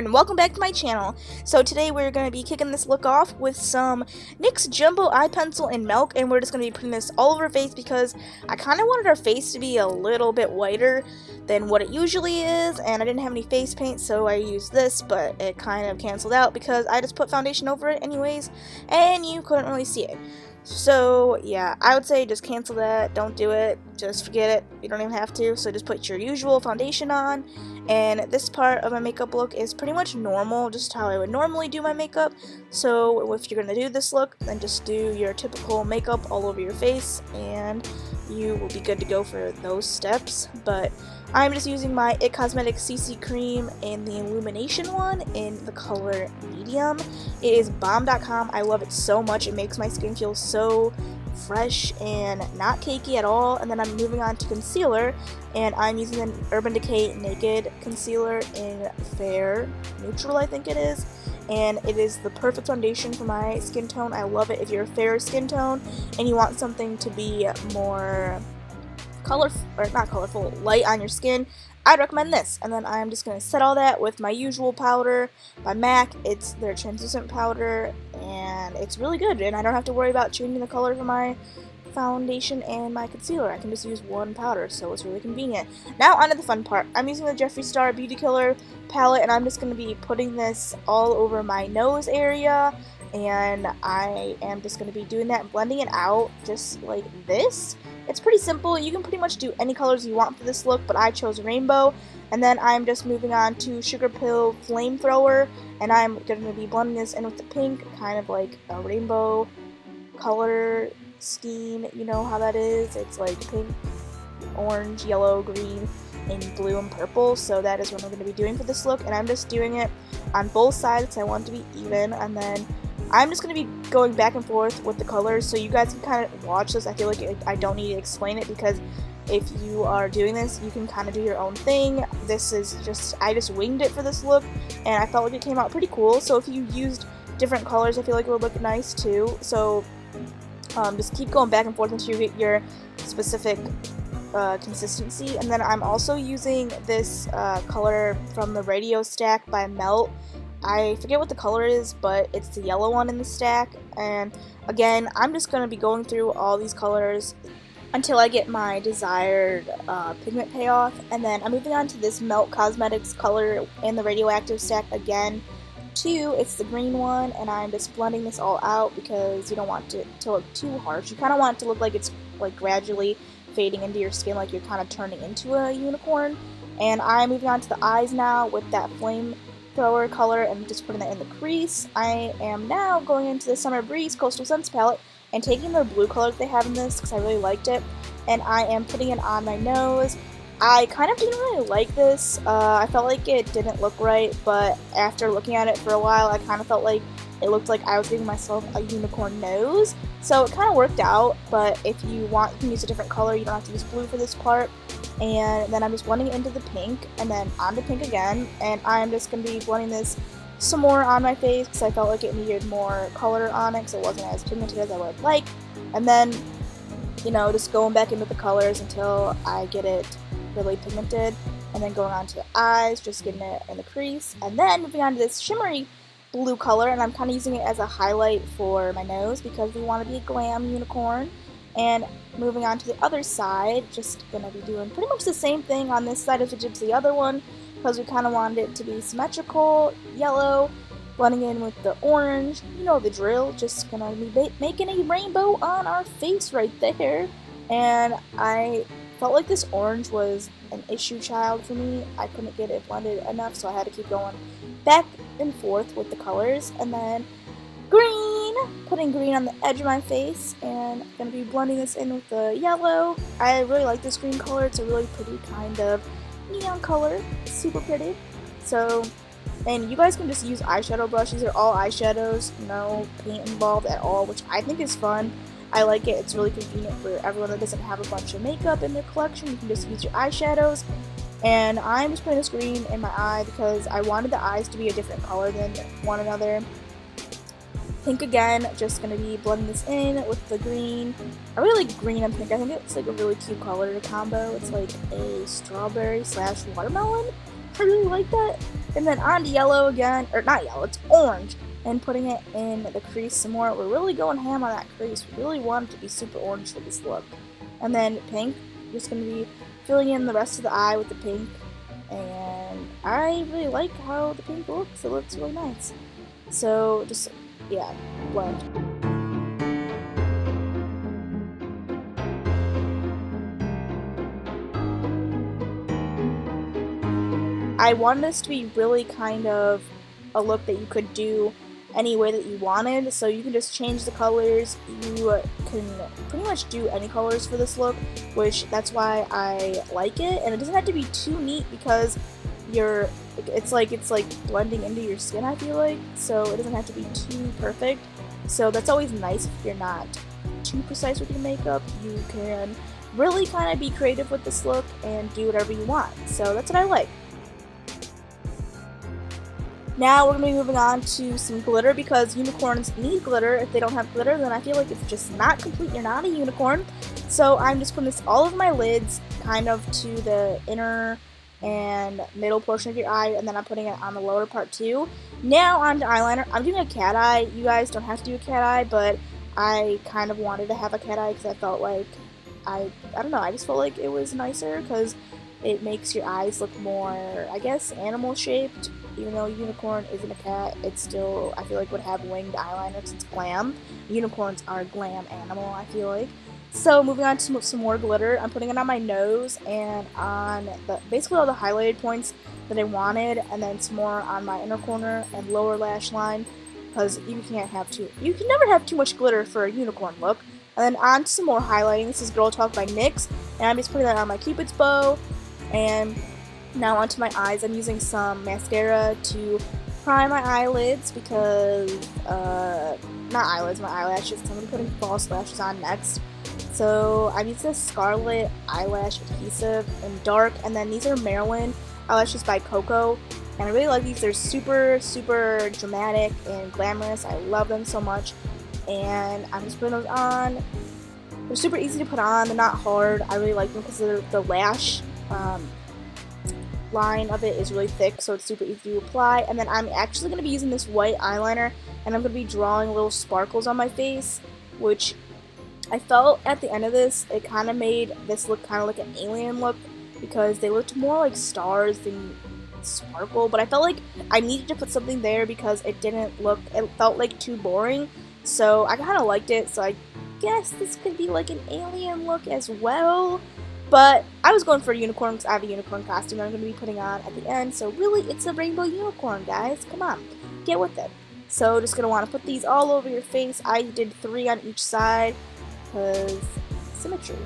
and welcome back to my channel. So today we're going to be kicking this look off with some NYX Jumbo Eye Pencil in Milk, and we're just going to be putting this all over our face because I kind of wanted our face to be a little bit whiter than what it usually is, and I didn't have any face paint, so I used this, but it kind of canceled out because I just put foundation over it anyways, and you couldn't really see it. So yeah, I would say just cancel that, don't do it, just forget it, you don't even have to, so just put your usual foundation on. And this part of my makeup look is pretty much normal, just how I would normally do my makeup. So if you're going to do this look, then just do your typical makeup all over your face and you will be good to go for those steps. But I'm just using my It Cosmetics CC Cream in the Illumination one in the color Medium. It is bomb.com. I love it so much. It makes my skin feel so fresh and not cakey at all. And then I'm moving on to concealer, and I'm using an Urban Decay Naked Concealer in Fair Neutral, I think it is. And it is the perfect foundation for my skin tone. I love it. If you're a fair skin tone and you want something to be more light on your skin, I'd recommend this. And then I'm just going to set all that with my usual powder by MAC. It's their translucent powder, and it's really good, and I don't have to worry about changing the color for my foundation and my concealer. I can just use one powder, so it's really convenient. Now onto the fun part. I'm using the Jeffree Star Beauty Killer palette, and I'm just going to be putting this all over my nose area, and I am just going to be doing that and blending it out just like this. It's pretty simple. You can pretty much do any colors you want for this look, but I chose rainbow. And then I'm just moving on to Sugarpill Flamethrower, and I'm going to be blending this in with the pink, kind of like a rainbow color scheme. You know how that is? It's like pink, orange, yellow, green, and blue and purple. So that is what I'm going to be doing for this look, and I'm just doing it on both sides because I want it to be even. And then I'm just going to be going back and forth with the colors so you guys can kind of watch this. I feel like I don't need to explain it because if you are doing this, you can kind of do your own thing. This is just, I just winged it for this look, and I felt like it came out pretty cool. So if you used different colors, I feel like it would look nice too. So just keep going back and forth until you get your specific consistency. And then I'm also using this color from the Radio Stack by Melt. I forget what the color is, but it's the yellow one in the stack. And again, I'm just going to be going through all these colors until I get my desired pigment payoff. And then I'm moving on to this Melt Cosmetics color in the RadioActive stack again. It's the green one, and I'm just blending this all out because you don't want it to look too harsh. You kind of want it to look like it's like gradually fading into your skin, like you're kind of turning into a unicorn. And I'm moving on to the eyes now with that Flamethrower color and just putting that in the crease. I am now going into the Summer Breeze Coastal Scents palette and taking the blue color that they have in this because I really liked it, and I am putting it on my nose. I kind of didn't really like this. I felt like it didn't look right, but after looking at it for a while, I kind of felt like it looked like I was giving myself a unicorn nose. So it kind of worked out, but if you want, you can use a different color. You don't have to use blue for this part. And then I'm just blending it into the pink, and then onto pink again. And I'm just going to be blending this some more on my face because I felt like it needed more color on it because it wasn't as pigmented as I would like. And then, you know, just going back into the colors until I get it really pigmented, and then going on to the eyes, just getting it in the crease, and then moving on to this shimmery blue color, and I'm kind of using it as a highlight for my nose because we want to be a glam unicorn. And moving on to the other side, just going to be doing pretty much the same thing on this side as we did to the other one because we kind of wanted it to be symmetrical, yellow, blending in with the orange, you know the drill, just going to be making a rainbow on our face right there. And I felt like this orange was an issue child for me. I couldn't get it blended enough, so I had to keep going back and forth with the colors. And then green, putting green on the edge of my face, and I'm going to be blending this in with the yellow. I really like this green color. It's a really pretty kind of neon color. It's super pretty. So, and you guys can just use eyeshadow brushes. They're all eyeshadows, no paint involved at all, which I think is fun. I like it. It's really convenient for everyone that doesn't have a bunch of makeup in their collection. You can just use your eyeshadows. And I'm just putting this green in my eye because I wanted the eyes to be a different color than one another. Pink again, just going to be blending this in with the green. I really like green and pink. I think it's like a really cute color combo. It's like a strawberry / watermelon I really like that. And then on to yellow again, or not yellow, it's orange. And putting it in the crease some more. We're really going ham on that crease. We really want it to be super orange for this look. And then pink, just going to be filling in the rest of the eye with the pink. And I really like how the pink looks. It looks really nice. So just, yeah, blend. I wanted this to be really kind of a look that you could do any way that you wanted, so you can just change the colors. You can pretty much do any colors for this look, which that's why I like it. And it doesn't have to be too neat because it's like blending into your skin, I feel like, so it doesn't have to be too perfect. So that's always nice if you're not too precise with your makeup. You can really kind of be creative with this look and do whatever you want. So that's what I like. Now we're going to be moving on to some glitter because unicorns need glitter. If they don't have glitter, then I feel like it's just not complete. You're not a unicorn. So I'm just putting this all over my lids, kind of to the inner and middle portion of your eye, and then I'm putting it on the lower part too. Now on to eyeliner. I'm doing a cat eye. You guys don't have to do a cat eye, but I kind of wanted to have a cat eye because I felt like, I don't know, I just felt like it was nicer because it makes your eyes look more, I guess, animal shaped. Even though a unicorn isn't a cat, it still, I feel like, would have winged eyeliner since it's glam. Unicorns are a glam animal, I feel like. So moving on to some more glitter, I'm putting it on my nose and on basically all the highlighted points that I wanted, and then some more on my inner corner and lower lash line, because you can never have too much glitter for a unicorn look. And then on to some more highlighting. This is Girl Talk by NYX, and I'm just putting that on my Cupid's bow. And now onto my eyes. I'm using some mascara to prime my eyelids because, not eyelids, my eyelashes. So I'm going to be putting false lashes on next. So I'm using this Scarlet Eyelash Adhesive in dark, and then these are Marilyn eyelashes by Koko. And I really like these. They're super, super dramatic and glamorous. I love them so much. And I'm just putting those on. They're super easy to put on. They're not hard. I really like them because the lash line of it is really thick, so it's super easy to apply. And then I'm actually going to be using this white eyeliner, and I'm going to be drawing little sparkles on my face, which I felt at the end of this, it kind of made this look kind of like an alien look because they looked more like stars than sparkle, but I felt like I needed to put something there because it felt like too boring, so I kind of liked it. So I guess this could be like an alien look as well. But I was going for a unicorn because I have a unicorn costume that I'm going to be putting on at the end. So really, it's a rainbow unicorn, guys. Come on, get with it. So just going to want to put these all over your face. I did 3 on each side because symmetry.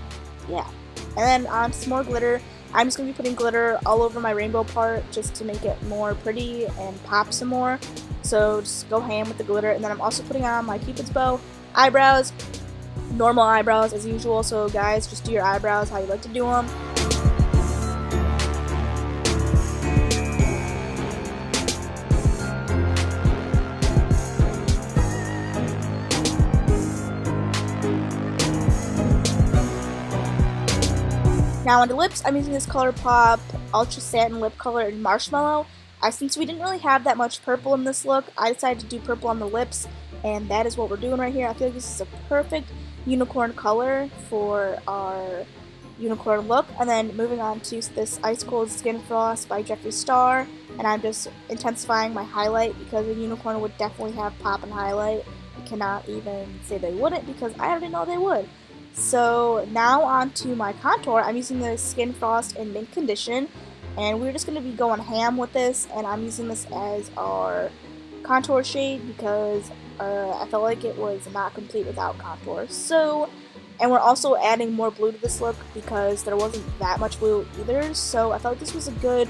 Yeah. And then on some more glitter. I'm just going to be putting glitter all over my rainbow part just to make it more pretty and pop some more. So just go ham with the glitter. And then I'm also putting on my Cupid's bow eyebrows. Normal eyebrows as usual, so guys, just do your eyebrows how you like to do them. Now on the lips, I'm using this Colourpop Ultra Satin Lip Color in Marshmellow. Since we didn't really have that much purple in this look, I decided to do purple on the lips, and that is what we're doing right here. I feel like this is a perfect unicorn color for our unicorn look. And then moving on to this Ice Cold Skin Frost by Jeffree Star, and I'm just intensifying my highlight because a unicorn would definitely have pop and highlight. I cannot even say they wouldn't because I already know they would. So now on to my contour. I'm using the Skin Frost in Mint Condition, and we're just going to be going ham with this, and I'm using this as our contour shade because I felt like it was not complete without contour. So, and we're also adding more blue to this look because there wasn't that much blue either, so I felt like this was a good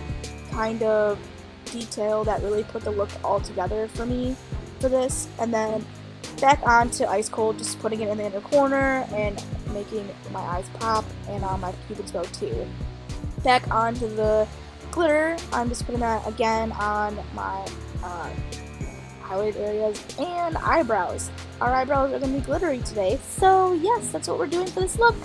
kind of detail that really put the look all together for me for this. And then back on to Ice Cold, just putting it in the inner corner and making my eyes pop, and on my Cupid's bow too. Back onto the glitter, I'm just putting that again on my highlighted areas and eyebrows. Our eyebrows are going to be glittery today, so yes, that's what we're doing for this look.